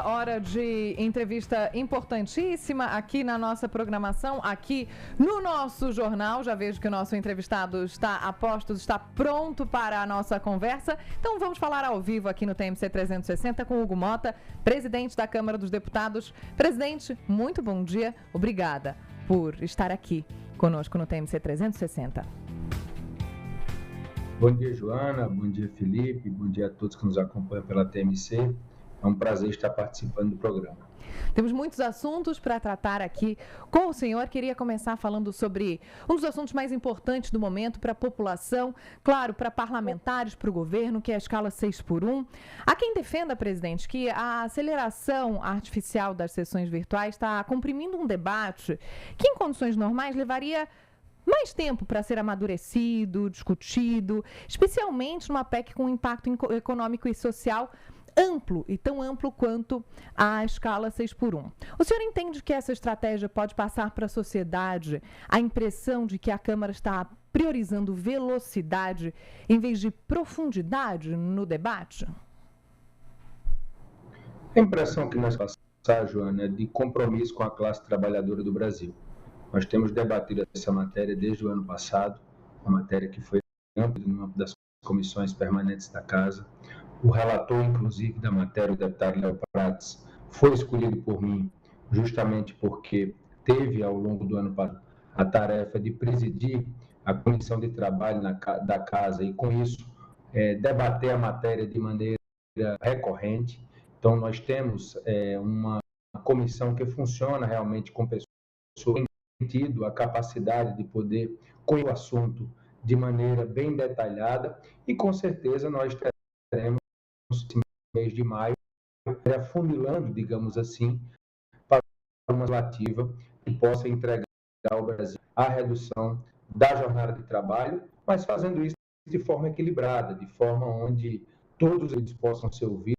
hora de entrevista importantíssima aqui na nossa programação, aqui no nosso jornal. Já vejo que o nosso entrevistado está a postos, está pronto para a nossa conversa. Então vamos falar ao vivo aqui no TMC 360 com Hugo Mota, presidente da Câmara dos Deputados. Presidente, muito bom dia. Obrigada por estar aqui conosco no TMC 360. Bom dia, Joana. Bom dia, Felipe. Bom dia a todos que nos acompanham pela TMC. É um prazer estar participando do programa. Temos muitos assuntos para tratar aqui com o senhor. Queria começar falando sobre um dos assuntos mais importantes do momento para a população, claro, para parlamentares, para o governo, que é a escala 6x1. Há quem defenda, presidente, que a aceleração artificial das sessões virtuais está comprimindo um debate que, em condições normais, levaria mais tempo para ser amadurecido, discutido, especialmente numa PEC com impacto econômico e social amplo e tão amplo quanto a escala 6x1. O senhor entende que essa estratégia pode passar para a sociedade a impressão de que a Câmara está priorizando velocidade em vez de profundidade no debate? A impressão que nós passamos, Joana, é de compromisso com a classe trabalhadora do Brasil. Nós temos debatido essa matéria desde o ano passado, uma matéria que foi ampla no âmbito das comissões permanentes da Casa. O relator, inclusive, da matéria, o deputado Léo Prates, foi escolhido por mim justamente porque teve, ao longo do ano passado, a tarefa de presidir a comissão de trabalho da Casa e, com isso, debater a matéria de maneira recorrente. Então, nós temos uma comissão que funciona realmente com pessoas tido a capacidade de poder conhecer o assunto de maneira bem detalhada e com certeza nós teremos no mês de maio afunilando, digamos assim, para uma legislativa que possa entregar ao Brasil a redução da jornada de trabalho, mas fazendo isso de forma equilibrada, de forma onde todos eles possam ser ouvidos,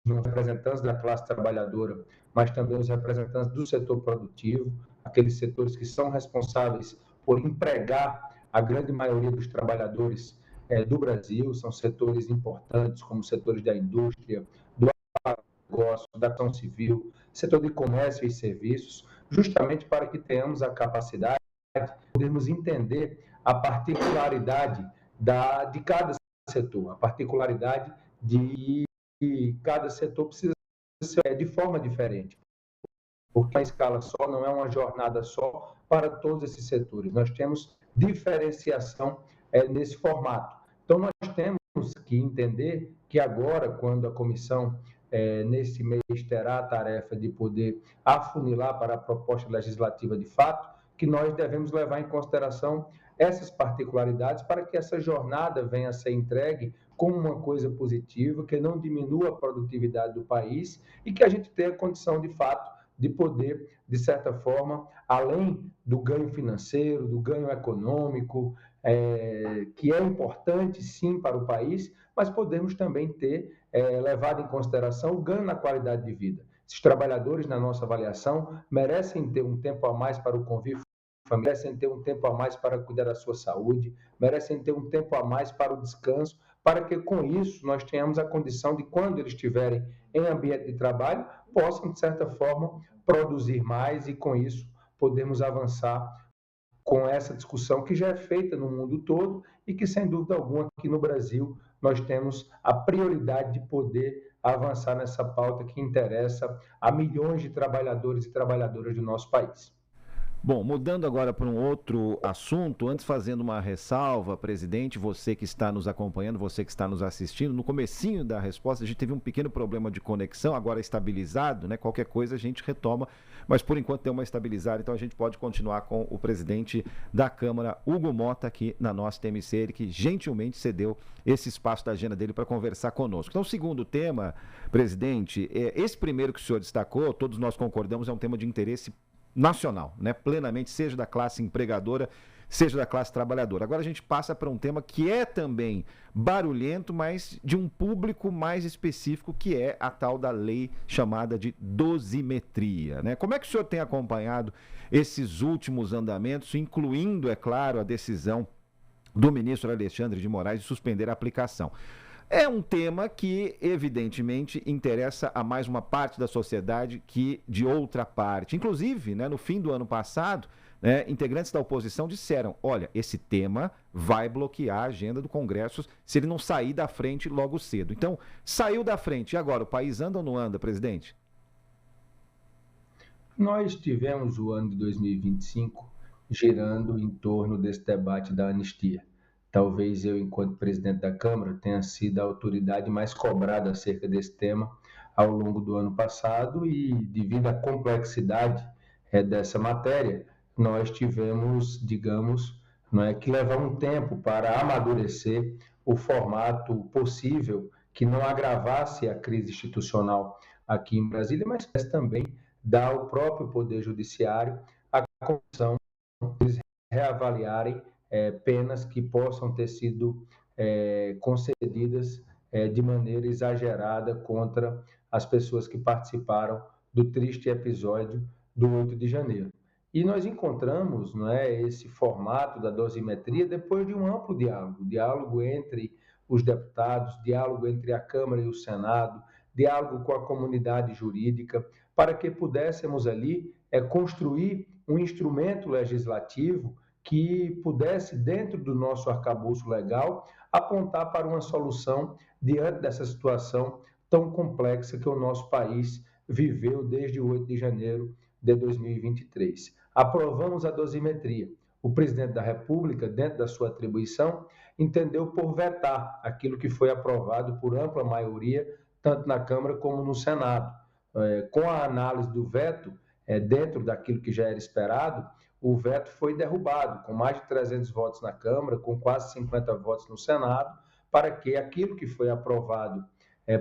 os representantes da classe trabalhadora, mas também os representantes do setor produtivo, aqueles setores que são responsáveis por empregar a grande maioria dos trabalhadores do Brasil, são setores importantes, como setores da indústria, do agronegócio, da construção civil, setor de comércio e serviços, justamente para que tenhamos a capacidade de podermos entender a particularidade de cada setor, a particularidade de cada setor precisa ser de forma diferente, porque a escala só não é uma jornada só para todos esses setores. Nós temos diferenciação nesse formato. Então, nós temos que entender que agora, quando a comissão, nesse mês, terá a tarefa de poder afunilar para a proposta legislativa de fato, que nós devemos levar em consideração essas particularidades para que essa jornada venha a ser entregue como uma coisa positiva, que não diminua a produtividade do país e que a gente tenha condição, de fato, de poder, de certa forma, além do ganho financeiro, do ganho econômico, que é importante, sim, para o país, mas podemos também ter levado em consideração o ganho na qualidade de vida. Esses trabalhadores, na nossa avaliação, merecem ter um tempo a mais para o convívio, merecem ter um tempo a mais para cuidar da sua saúde, merecem ter um tempo a mais para o descanso, para que com isso nós tenhamos a condição de, quando eles estiverem em ambiente de trabalho, possam, de certa forma, produzir mais e com isso podermos avançar com essa discussão que já é feita no mundo todo e que, sem dúvida alguma, aqui no Brasil, nós temos a prioridade de poder avançar nessa pauta que interessa a milhões de trabalhadores e trabalhadoras do nosso país. Bom, mudando agora para um outro assunto, antes fazendo uma ressalva, presidente, você que está nos acompanhando, você que está nos assistindo, no comecinho da resposta a gente teve um pequeno problema de conexão, agora estabilizado, né? Qualquer coisa a gente retoma, mas por enquanto deu uma estabilizada, então a gente pode continuar com o presidente da Câmara, Hugo Mota, aqui na nossa TMC, ele que gentilmente cedeu esse espaço da agenda dele para conversar conosco. Então, o segundo tema, presidente, esse primeiro que o senhor destacou, todos nós concordamos, é um tema de interesse nacional, né? Plenamente, seja da classe empregadora, seja da classe trabalhadora. Agora a gente passa para um tema que é também barulhento, mas de um público mais específico, que é a tal da lei chamada de dosimetria, né? Como é que o senhor tem acompanhado esses últimos andamentos, incluindo, é claro, a decisão do ministro Alexandre de Moraes de suspender a aplicação? É um tema que, evidentemente, interessa a mais uma parte da sociedade que de outra parte. Inclusive, né, no fim do ano passado, né, integrantes da oposição disseram: olha, esse tema vai bloquear a agenda do Congresso se ele não sair da frente logo cedo. Então, saiu da frente. E agora, o país anda ou não anda, presidente? Nós tivemos o ano de 2025 girando em torno desse debate da anistia. Talvez eu, enquanto presidente da Câmara, tenha sido a autoridade mais cobrada acerca desse tema ao longo do ano passado e, devido à complexidade dessa matéria, nós tivemos, digamos, não é, que levar um tempo para amadurecer o formato possível que não agravasse a crise institucional aqui em Brasília, mas também dar ao próprio Poder Judiciário a condição de eles reavaliarem penas que possam ter sido concedidas de maneira exagerada contra as pessoas que participaram do triste episódio do 8 de janeiro. E nós encontramos, não é, esse formato da dosimetria depois de um amplo diálogo entre os deputados, diálogo entre a Câmara e o Senado, diálogo com a comunidade jurídica, para que pudéssemos ali construir um instrumento legislativo que pudesse, dentro do nosso arcabouço legal, apontar para uma solução diante dessa situação tão complexa que o nosso país viveu desde o 8 de janeiro de 2023. Aprovamos a dosimetria. O presidente da República, dentro da sua atribuição, entendeu por vetar aquilo que foi aprovado por ampla maioria, tanto na Câmara como no Senado. Com a análise do veto, dentro daquilo que já era esperado, o veto foi derrubado, com mais de 300 votos na Câmara, com quase 50 votos no Senado, para que aquilo que foi aprovado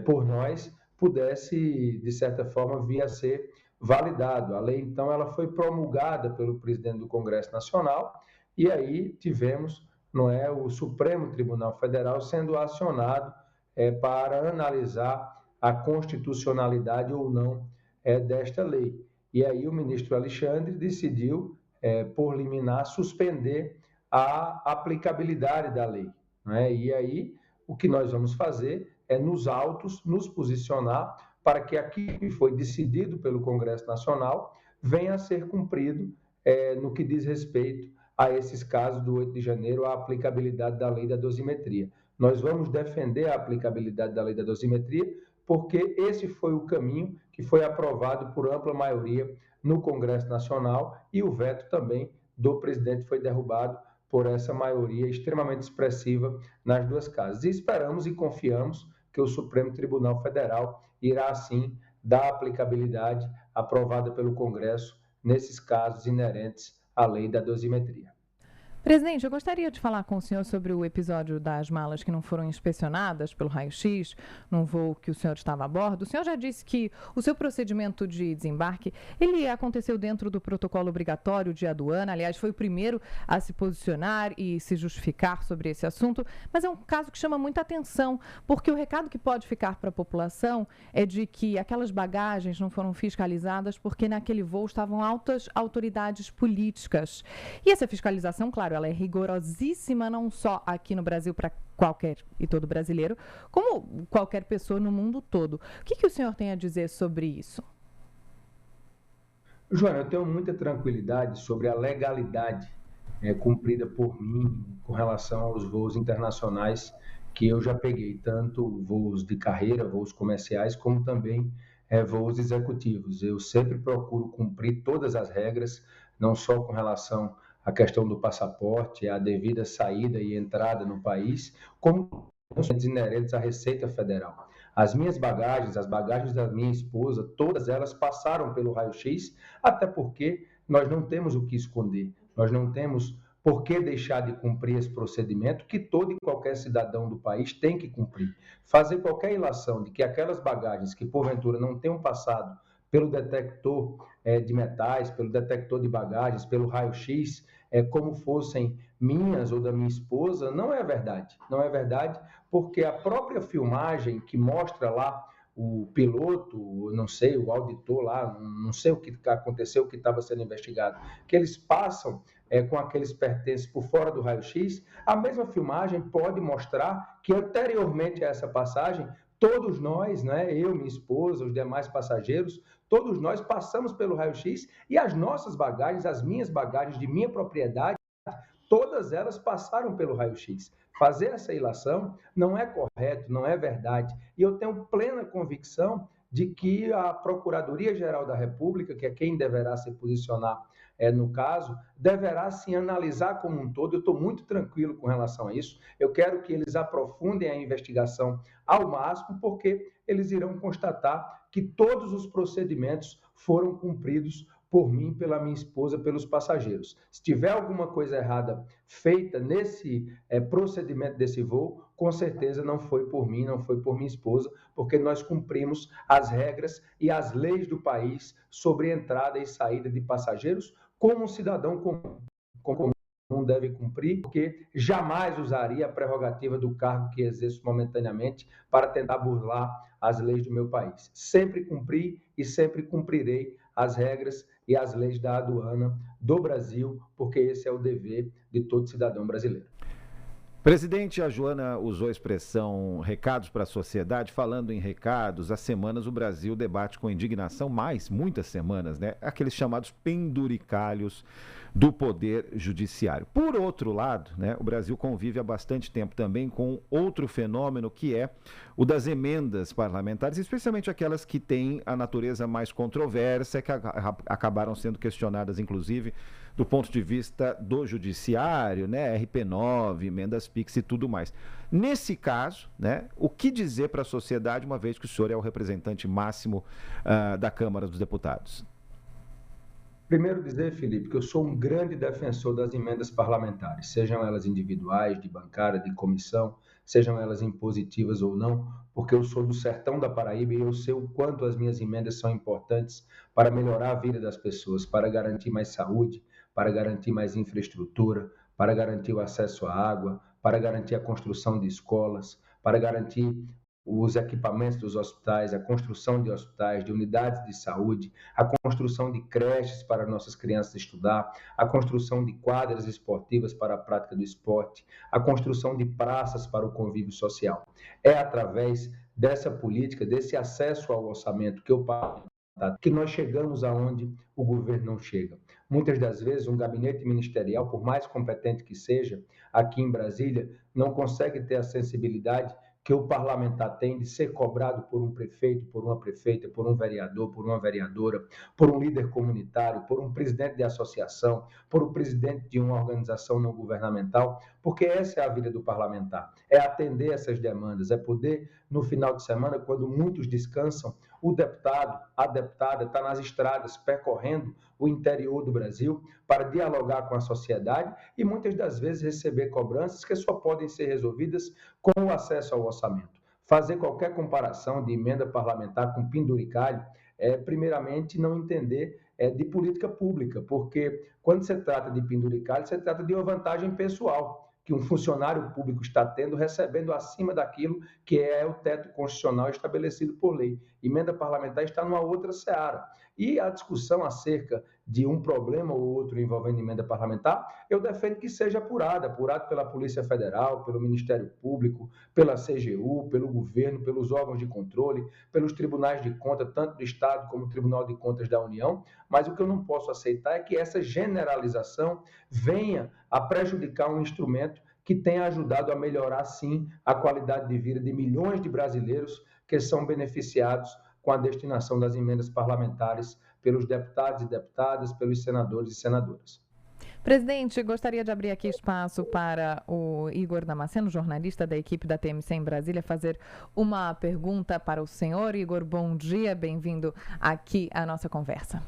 por nós pudesse, de certa forma, vir a ser validado. A lei, então, ela foi promulgada pelo presidente do Congresso Nacional e aí tivemos, não é, o Supremo Tribunal Federal sendo acionado para analisar a constitucionalidade ou não desta lei. E aí o ministro Alexandre decidiu, por liminar, suspender a aplicabilidade da lei. Né? E aí o que nós vamos fazer é, nos autos, nos posicionar para que aquilo que foi decidido pelo Congresso Nacional venha a ser cumprido no que diz respeito a esses casos do 8 de janeiro, a aplicabilidade da lei da dosimetria. Nós vamos defender a aplicabilidade da lei da dosimetria porque esse foi o caminho que foi aprovado por ampla maioria no Congresso Nacional e o veto também do presidente foi derrubado por essa maioria extremamente expressiva nas duas casas. E esperamos e confiamos que o Supremo Tribunal Federal irá, assim, dar aplicabilidade aprovada pelo Congresso nesses casos inerentes à lei da dosimetria. Presidente, eu gostaria de falar com o senhor sobre o episódio das malas que não foram inspecionadas pelo raio-x, num voo que o senhor estava a bordo. O senhor já disse que o seu procedimento de desembarque, ele aconteceu dentro do protocolo obrigatório de aduana. Aliás, foi o primeiro a se posicionar e se justificar sobre esse assunto. Mas é um caso que chama muita atenção, porque o recado que pode ficar para a população é de que aquelas bagagens não foram fiscalizadas porque naquele voo estavam altas autoridades políticas. E essa fiscalização, claro, ela é rigorosíssima não só aqui no Brasil para qualquer e todo brasileiro, como qualquer pessoa no mundo todo. O que o senhor tem a dizer sobre isso? Joana, eu tenho muita tranquilidade sobre a legalidade cumprida por mim com relação aos voos internacionais que eu já peguei, tanto voos de carreira, voos comerciais, como também voos executivos. Eu sempre procuro cumprir todas as regras, não só com relação a questão do passaporte, a devida saída e entrada no país, como inerentes à Receita Federal. As minhas bagagens, as bagagens da minha esposa, todas elas passaram pelo raio-x, até porque nós não temos o que esconder, nós não temos por que deixar de cumprir esse procedimento que todo e qualquer cidadão do país tem que cumprir. Fazer qualquer ilação de que aquelas bagagens que porventura não tenham passado pelo detector de metais, pelo detector de bagagens, pelo raio-x, como fossem minhas ou da minha esposa, não é verdade. Não é verdade porque a própria filmagem que mostra lá o piloto, não sei, o auditor lá, não sei o que aconteceu, o que estava sendo investigado, que eles passam com aqueles pertences por fora do raio-x, a mesma filmagem pode mostrar que anteriormente a essa passagem, todos nós, né, eu, minha esposa, os demais passageiros, todos nós passamos pelo raio-x e as nossas bagagens, as minhas bagagens de minha propriedade, todas elas passaram pelo raio-x. Fazer essa ilação não é correto, não é verdade. E eu tenho plena convicção de que a Procuradoria-Geral da República, que é quem deverá se posicionar no caso, deverá sim analisar como um todo. Eu estou muito tranquilo com relação a isso. Eu quero que eles aprofundem a investigação ao máximo, porque eles irão constatar que todos os procedimentos foram cumpridos por mim, pela minha esposa, pelos passageiros. Se tiver alguma coisa errada feita nesse procedimento desse voo, com certeza não foi por mim, não foi por minha esposa, porque nós cumprimos as regras e as leis do país sobre entrada e saída de passageiros, como um cidadão comum deve cumprir, porque jamais usaria a prerrogativa do cargo que exerço momentaneamente para tentar burlar as leis do meu país. Sempre cumpri e sempre cumprirei as regras e as leis da aduana do Brasil, porque esse é o dever de todo cidadão brasileiro. Presidente, a Joana usou a expressão recados para a sociedade. Falando em recados, há semanas o Brasil debate com indignação, muitas semanas, né? Aqueles chamados penduricalhos do Poder Judiciário. Por outro lado, né, o Brasil convive há bastante tempo também com outro fenômeno, que é o das emendas parlamentares, especialmente aquelas que têm a natureza mais controversa, que acabaram sendo questionadas, inclusive, do ponto de vista do judiciário, né, RP9, emendas PIX e tudo mais. Nesse caso, né, o que dizer para a sociedade, uma vez que o senhor é o representante máximo da Câmara dos Deputados? Primeiro dizer, Felipe, que eu sou um grande defensor das emendas parlamentares, sejam elas individuais, de bancada, de comissão, sejam elas impositivas ou não, porque eu sou do sertão da Paraíba e eu sei o quanto as minhas emendas são importantes para melhorar a vida das pessoas, para garantir mais saúde, para garantir mais infraestrutura, para garantir o acesso à água, para garantir a construção de escolas, para garantir os equipamentos dos hospitais, a construção de hospitais, de unidades de saúde, a construção de creches para nossas crianças estudar, a construção de quadras esportivas para a prática do esporte, a construção de praças para o convívio social. É através dessa política, desse acesso ao orçamento que nós chegamos aonde o governo não chega. Muitas das vezes, um gabinete ministerial, por mais competente que seja, aqui em Brasília, não consegue ter a sensibilidade que o parlamentar tem de ser cobrado por um prefeito, por uma prefeita, por um vereador, por uma vereadora, por um líder comunitário, por um presidente de associação, por um presidente de uma organização não governamental, porque essa é a vida do parlamentar, é atender essas demandas, é poder, no final de semana, quando muitos descansam, o deputado, a deputada está nas estradas percorrendo o interior do Brasil para dialogar com a sociedade e muitas das vezes receber cobranças que só podem ser resolvidas com o acesso ao orçamento. Fazer qualquer comparação de emenda parlamentar com penduricalho é, primeiramente, não entender de política pública, porque quando se trata de penduricalho, se trata de uma vantagem pessoal que um funcionário público está tendo, recebendo acima daquilo que é o teto constitucional estabelecido por lei. Emenda parlamentar está numa outra seara. E a discussão acerca de um problema ou outro envolvendo emenda parlamentar, eu defendo que seja apurado pela Polícia Federal, pelo Ministério Público, pela CGU, pelo governo, pelos órgãos de controle, pelos tribunais de contas, tanto do Estado como o Tribunal de Contas da União, mas o que eu não posso aceitar é que essa generalização venha a prejudicar um instrumento que tenha ajudado a melhorar, sim, a qualidade de vida de milhões de brasileiros que são beneficiados com a destinação das emendas parlamentares pelos deputados e deputadas, pelos senadores e senadoras. Presidente, gostaria de abrir aqui espaço para o Igor Damasceno, jornalista da equipe da TMC em Brasília, fazer uma pergunta para o senhor. Igor, bom dia, bem-vindo aqui à nossa conversa.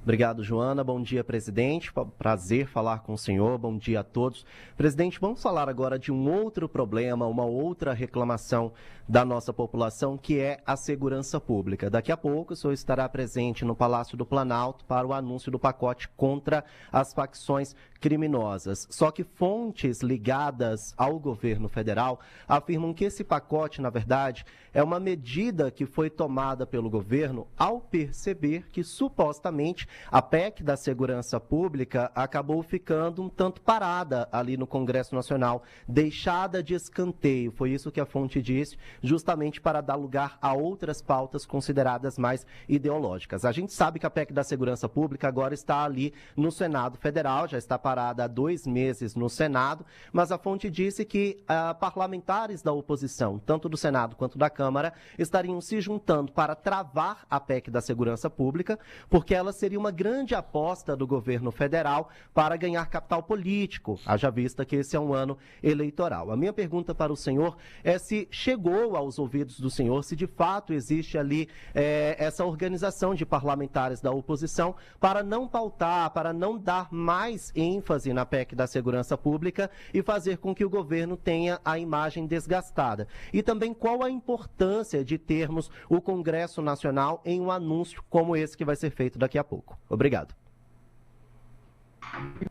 Obrigado, Joana. Bom dia, presidente. Prazer falar com o senhor. Bom dia a todos. Presidente, vamos falar agora de um outro problema, uma outra reclamação da nossa população, que é a segurança pública. Daqui a pouco o senhor estará presente no Palácio do Planalto para o anúncio do pacote contra as facções criminosas. Só que fontes ligadas ao governo federal afirmam que esse pacote, na verdade, é uma medida que foi tomada pelo governo ao perceber que, supostamente, a PEC da segurança pública acabou ficando um tanto parada ali no Congresso Nacional, deixada de escanteio. Foi isso que a fonte disse, justamente para dar lugar a outras pautas consideradas mais ideológicas. A gente sabe que a PEC da segurança pública agora está ali no Senado Federal, já está parada há 2 meses no Senado, mas a fonte disse que parlamentares da oposição, tanto do Senado quanto da Câmara, estariam se juntando para travar a PEC da segurança pública, porque ela seria uma grande aposta do governo federal para ganhar capital político, haja vista que esse é um ano eleitoral. A minha pergunta para o senhor é se chegou aos ouvidos do senhor, se de fato existe ali essa organização de parlamentares da oposição para não pautar, para não dar mais ênfase na PEC da segurança pública e fazer com que o governo tenha a imagem desgastada. E também qual a importância de termos o Congresso Nacional em um anúncio como esse que vai ser feito daqui a pouco. Obrigado.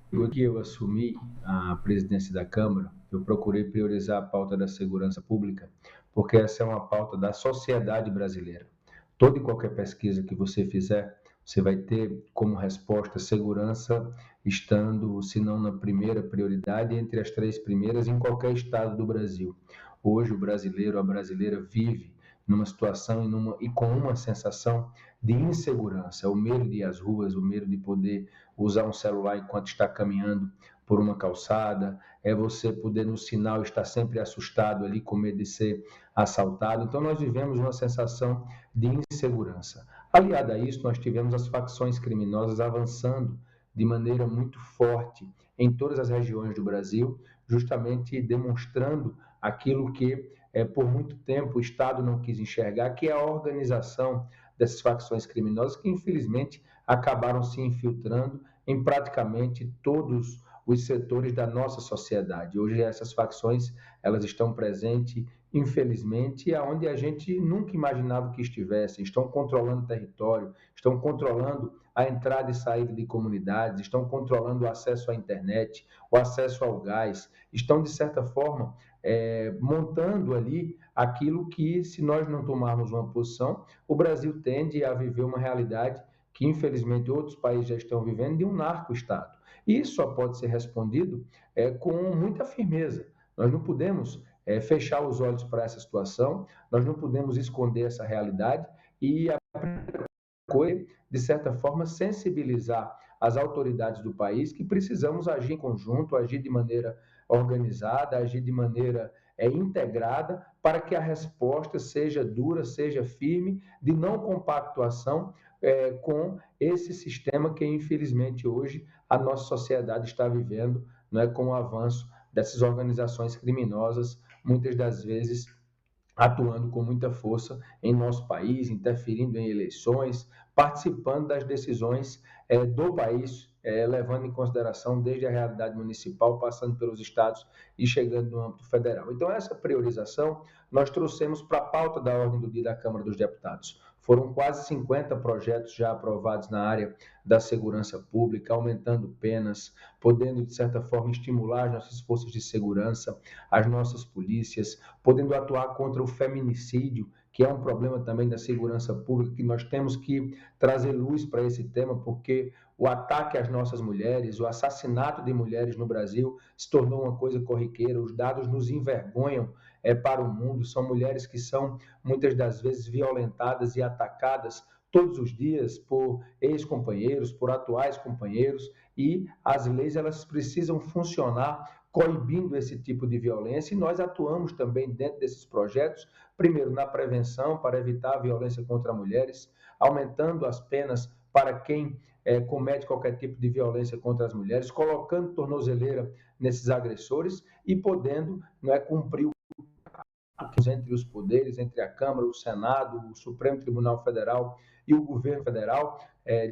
Quando eu assumi a presidência da Câmara, eu procurei priorizar a pauta da segurança pública, porque essa é uma pauta da sociedade brasileira. Toda e qualquer pesquisa que você fizer, você vai ter como resposta segurança estando, se não na primeira prioridade, entre as 3 primeiras em qualquer estado do Brasil. Hoje o brasileiro, a brasileira vive numa situação e com uma sensação de insegurança, o medo de ir às ruas, o medo de poder usar um celular enquanto está caminhando por uma calçada, é você poder no sinal estar sempre assustado ali, com medo de ser assaltado. Então nós vivemos uma sensação de insegurança. Aliado a isso, nós tivemos as facções criminosas avançando de maneira muito forte em todas as regiões do Brasil, justamente demonstrando aquilo que por muito tempo o Estado não quis enxergar, que é a organização dessas facções criminosas que infelizmente acabaram se infiltrando em praticamente todos os setores da nossa sociedade. Hoje essas facções elas estão presentes, infelizmente, aonde a gente nunca imaginava que estivessem. Estão controlando o território, estão controlando a entrada e saída de comunidades, estão controlando o acesso à internet, o acesso ao gás, estão, de certa forma, montando ali aquilo que, se nós não tomarmos uma posição, o Brasil tende a viver uma realidade que, infelizmente, outros países já estão vivendo, de um narco-estado. E isso só pode ser respondido com muita firmeza. Nós não podemos fechar os olhos para essa situação, nós não podemos esconder essa realidade e a primeira coisa, de certa forma, sensibilizar as autoridades do país que precisamos agir em conjunto, agir de maneira organizada, agir de maneira integrada para que a resposta seja dura, seja firme, de não compactuação com esse sistema que, infelizmente, hoje a nossa sociedade está vivendo, com o avanço dessas organizações criminosas, muitas das vezes atuando com muita força em nosso país, interferindo em eleições, participando das decisões do país, levando em consideração desde a realidade municipal, passando pelos estados e chegando no âmbito federal. Então, essa priorização nós trouxemos para a pauta da ordem do dia da Câmara dos Deputados. Foram quase 50 projetos já aprovados na área da segurança pública, aumentando penas, podendo, de certa forma, estimular as nossas forças de segurança, as nossas polícias, podendo atuar contra o feminicídio, que é um problema também da segurança pública, que nós temos que trazer luz para esse tema, porque o ataque às nossas mulheres, o assassinato de mulheres no Brasil se tornou uma coisa corriqueira, os dados nos envergonham para o mundo, são mulheres que são, muitas das vezes, violentadas e atacadas todos os dias por ex-companheiros, por atuais companheiros, e as leis elas precisam funcionar coibindo esse tipo de violência, e nós atuamos também dentro desses projetos, primeiro na prevenção, para evitar a violência contra mulheres, aumentando as penas para quem comete qualquer tipo de violência contra as mulheres, colocando tornozeleira nesses agressores e podendo cumprir entre os poderes, entre a Câmara, o Senado, o Supremo Tribunal Federal e o governo federal,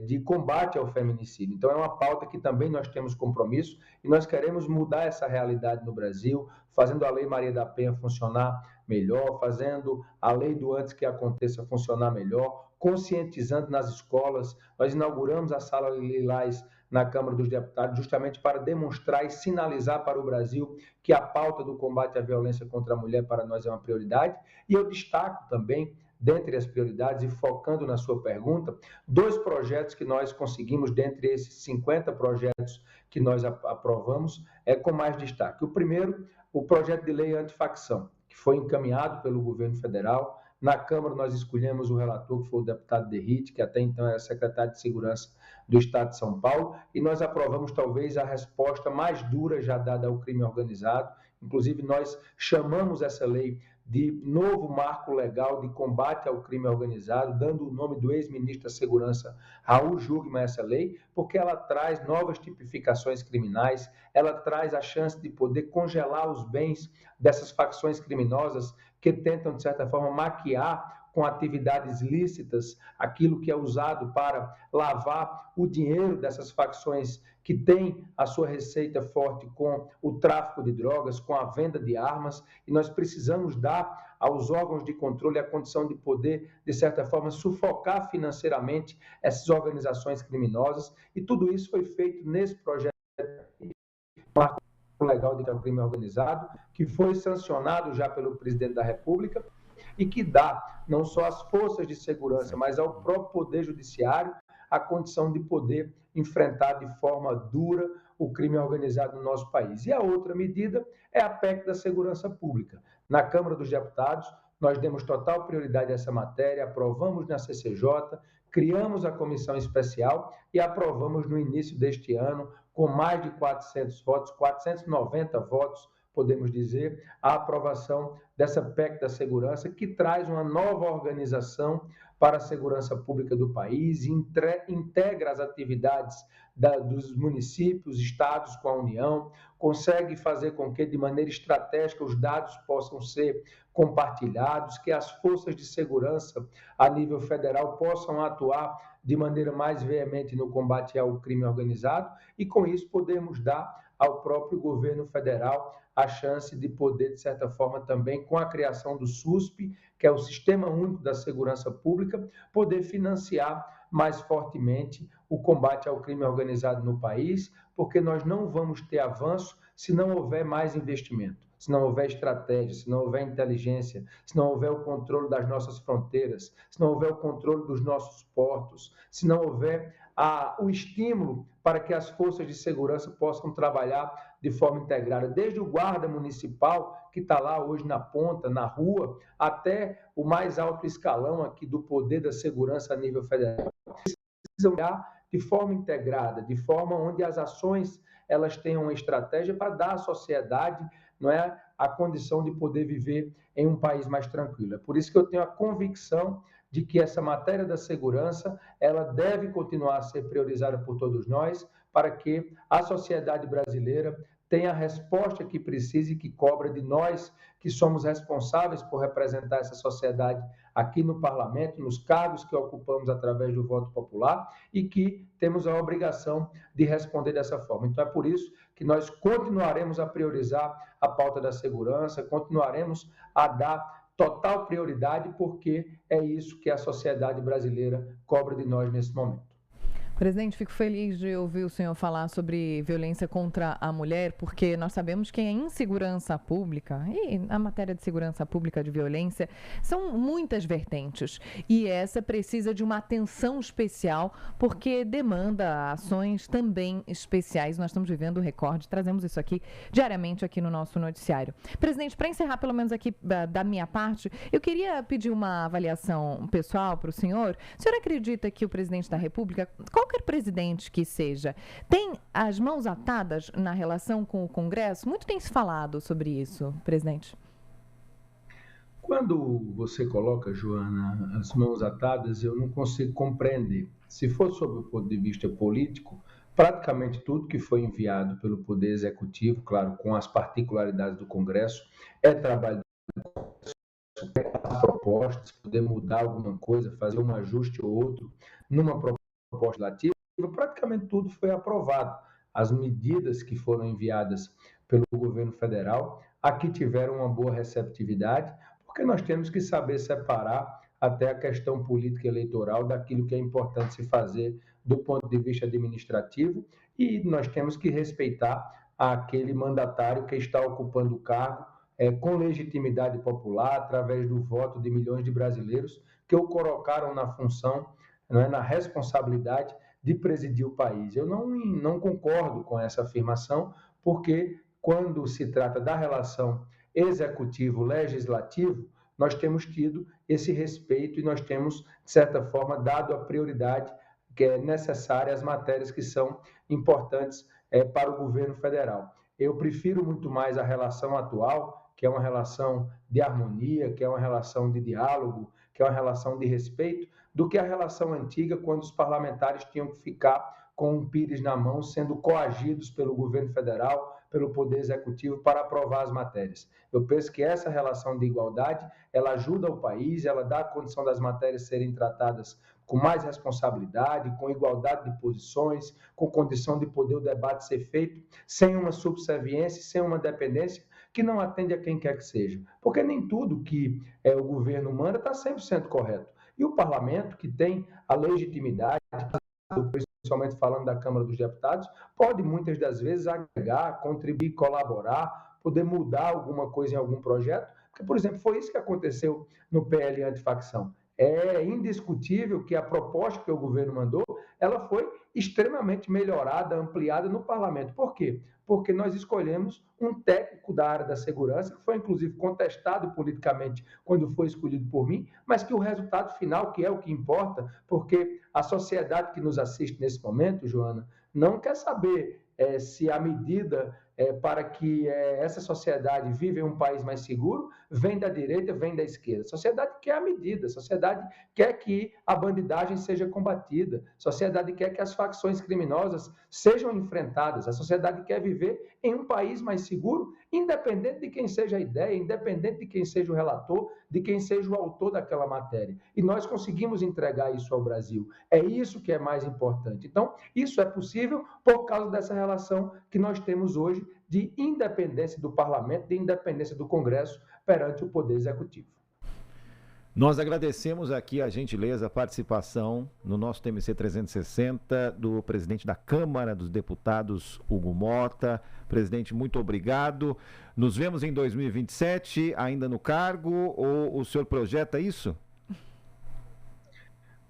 de combate ao feminicídio. Então, é uma pauta que também nós temos compromisso e nós queremos mudar essa realidade no Brasil, fazendo a Lei Maria da Penha funcionar melhor, fazendo a Lei do Antes que Aconteça funcionar melhor, conscientizando nas escolas. Nós inauguramos a Sala Lilás na Câmara dos Deputados justamente para demonstrar e sinalizar para o Brasil que a pauta do combate à violência contra a mulher para nós é uma prioridade. E eu destaco também, dentre as prioridades, e focando na sua pergunta, 2 projetos que nós conseguimos, dentre esses 50 projetos que nós aprovamos, com mais destaque. O primeiro, o projeto de lei antifacção, que foi encaminhado pelo governo federal. Na Câmara, nós escolhemos o relator, que foi o deputado Derrite, que até então era secretário de Segurança do Estado de São Paulo, e nós aprovamos talvez a resposta mais dura já dada ao crime organizado. Inclusive, nós chamamos essa lei de novo marco legal de combate ao crime organizado, dando o nome do ex-ministro da Segurança, Raul Jungmann, a essa lei, porque ela traz novas tipificações criminais, ela traz a chance de poder congelar os bens dessas facções criminosas que tentam, de certa forma, maquiar com atividades lícitas aquilo que é usado para lavar o dinheiro dessas facções que têm a sua receita forte com o tráfico de drogas, com a venda de armas, e nós precisamos dar aos órgãos de controle a condição de poder, de certa forma, sufocar financeiramente essas organizações criminosas, e tudo isso foi feito nesse projeto marco legal de crime organizado, que foi sancionado já pelo presidente da República, e que dá não só às forças de segurança, mas ao próprio Poder Judiciário a condição de poder enfrentar de forma dura o crime organizado no nosso país. E a outra medida é a PEC da Segurança Pública. Na Câmara dos Deputados, nós demos total prioridade a essa matéria, aprovamos na CCJ, criamos a comissão especial e aprovamos no início deste ano, com mais de 400 votos, 490 votos, podemos dizer, a aprovação dessa PEC da segurança, que traz uma nova organização para a segurança pública do país, integra as atividades dos municípios, estados com a União, consegue fazer com que, de maneira estratégica, os dados possam ser compartilhados, que as forças de segurança a nível federal possam atuar de maneira mais veemente no combate ao crime organizado e, com isso, podemos dar ao próprio governo federal a chance de poder, de certa forma, também, com a criação do SUSP, que é o Sistema Único da Segurança Pública, poder financiar mais fortemente o combate ao crime organizado no país, porque nós não vamos ter avanço se não houver mais investimento, se não houver estratégia, se não houver inteligência, se não houver o controle das nossas fronteiras, se não houver o controle dos nossos portos, se não houver o estímulo para que as forças de segurança possam trabalhar de forma integrada, desde o guarda municipal, que está lá hoje na ponta, na rua, até o mais alto escalão aqui do poder da segurança a nível federal. Precisam olhar de forma integrada, de forma onde as ações elas tenham uma estratégia para dar à sociedade, não é, a condição de poder viver em um país mais tranquilo. É por isso que eu tenho a convicção de que essa matéria da segurança ela deve continuar a ser priorizada por todos nós, para que a sociedade brasileira tenha a resposta que precisa e que cobra de nós, que somos responsáveis por representar essa sociedade aqui no parlamento, nos cargos que ocupamos através do voto popular e que temos a obrigação de responder dessa forma. Então, é por isso que nós continuaremos a priorizar a pauta da segurança, continuaremos a dar total prioridade, porque é isso que a sociedade brasileira cobra de nós nesse momento. Presidente, fico feliz de ouvir o senhor falar sobre violência contra a mulher, porque nós sabemos que a insegurança pública e a matéria de segurança pública de violência são muitas vertentes e essa precisa de uma atenção especial porque demanda ações também especiais. Nós estamos vivendo o recorde, trazemos isso aqui diariamente aqui no nosso noticiário. Presidente, para encerrar pelo menos aqui da minha parte, eu queria pedir uma avaliação pessoal para o senhor. O senhor acredita que o presidente da República, qualquer presidente que seja, tem as mãos atadas na relação com o Congresso? Muito tem se falado sobre isso, presidente. Quando você coloca, Joana, as mãos atadas, eu não consigo compreender. Se for sob o ponto de vista político, praticamente tudo que foi enviado pelo Poder Executivo, claro, com as particularidades do Congresso, é trabalho do Congresso, propostas, poder mudar alguma coisa, fazer um ajuste ou outro numa proposta proposta legislativa, praticamente tudo foi aprovado. As medidas que foram enviadas pelo governo federal aqui tiveram uma boa receptividade, porque nós temos que saber separar até a questão política eleitoral daquilo que é importante se fazer do ponto de vista administrativo, e nós temos que respeitar aquele mandatário que está ocupando o cargo com legitimidade popular, através do voto de milhões de brasileiros que o colocaram na função, na responsabilidade de presidir o país. Eu não concordo com essa afirmação, porque quando se trata da relação executivo-legislativo, nós temos tido esse respeito e nós temos, de certa forma, dado a prioridade que é necessária às matérias que são importantes para o governo federal. Eu prefiro muito mais a relação atual, que é uma relação de harmonia, que é uma relação de diálogo, que é uma relação de respeito, do que a relação antiga, quando os parlamentares tinham que ficar com um pires na mão, sendo coagidos pelo governo federal, pelo Poder Executivo, para aprovar as matérias. Eu penso que essa relação de igualdade, ela ajuda o país, ela dá a condição das matérias serem tratadas com mais responsabilidade, com igualdade de posições, com condição de poder o debate ser feito, sem uma subserviência, sem uma dependência que não atende a quem quer que seja. Porque nem tudo que o governo manda está 100% correto. E o parlamento, que tem a legitimidade, principalmente falando da Câmara dos Deputados, pode muitas das vezes agregar, contribuir, colaborar, poder mudar alguma coisa em algum projeto, porque, por exemplo, foi isso que aconteceu no PL antifacção. É indiscutível que a proposta que o governo mandou, ela foi extremamente melhorada, ampliada no parlamento. Por quê? Porque nós escolhemos um técnico da área da segurança, que foi inclusive contestado politicamente quando foi escolhido por mim, mas que o resultado final, que é o que importa, porque a sociedade que nos assiste nesse momento, Joana, não quer saber se a medida para que essa sociedade viva em um país mais seguro vem da direita, vem da esquerda. A sociedade quer a medida, a sociedade quer que a bandidagem seja combatida, a sociedade quer que as facções criminosas sejam enfrentadas, a sociedade quer viver em um país mais seguro, independente de quem seja a ideia, independente de quem seja o relator, de quem seja o autor daquela matéria. E nós conseguimos entregar isso ao Brasil. É isso que é mais importante. Então, isso é possível por causa dessa relação que nós temos hoje de independência do parlamento, de independência do Congresso perante o Poder Executivo. Nós agradecemos aqui a gentileza, a participação no nosso TMC 360 do presidente da Câmara dos Deputados, Hugo Mota. Presidente, muito obrigado. Nos vemos em 2027, ainda no cargo, ou o senhor projeta isso?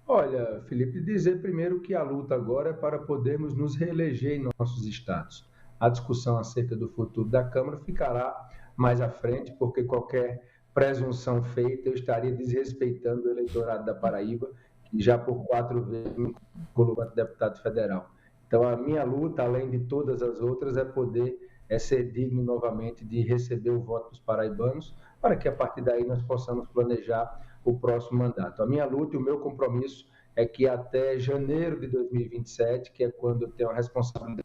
Olha, Felipe, dizer primeiro que a luta agora é para podermos nos reeleger em nossos estados. A discussão acerca do futuro da Câmara ficará mais à frente, porque qualquer presunção feita, eu estaria desrespeitando o eleitorado da Paraíba, que já por 4 vezes me colocou deputado federal. Então, a minha luta, além de todas as outras, é poder ser digno novamente de receber o voto dos paraibanos, para que a partir daí nós possamos planejar o próximo mandato. A minha luta e o meu compromisso é que até janeiro de 2027, que é quando eu tenho a responsabilidade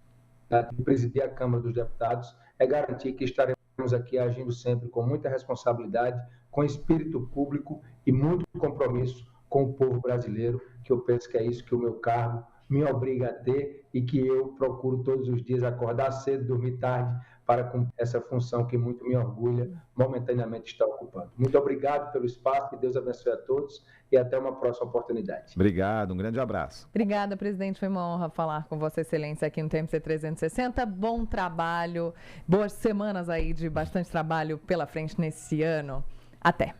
de presidir a Câmara dos Deputados, é garantir que estaremos aqui agindo sempre com muita responsabilidade, com espírito público e muito compromisso com o povo brasileiro, que eu penso que é isso que o meu cargo me obriga a ter e que eu procuro todos os dias acordar cedo, dormir tarde, para cumprir essa função que muito me orgulha, momentaneamente está ocupando. Muito obrigado pelo espaço, que Deus abençoe a todos e até uma próxima oportunidade. Obrigado, um grande abraço. Obrigada, presidente, foi uma honra falar com Vossa Excelência aqui no TMC 360. Bom trabalho, boas semanas aí de bastante trabalho pela frente nesse ano. Até.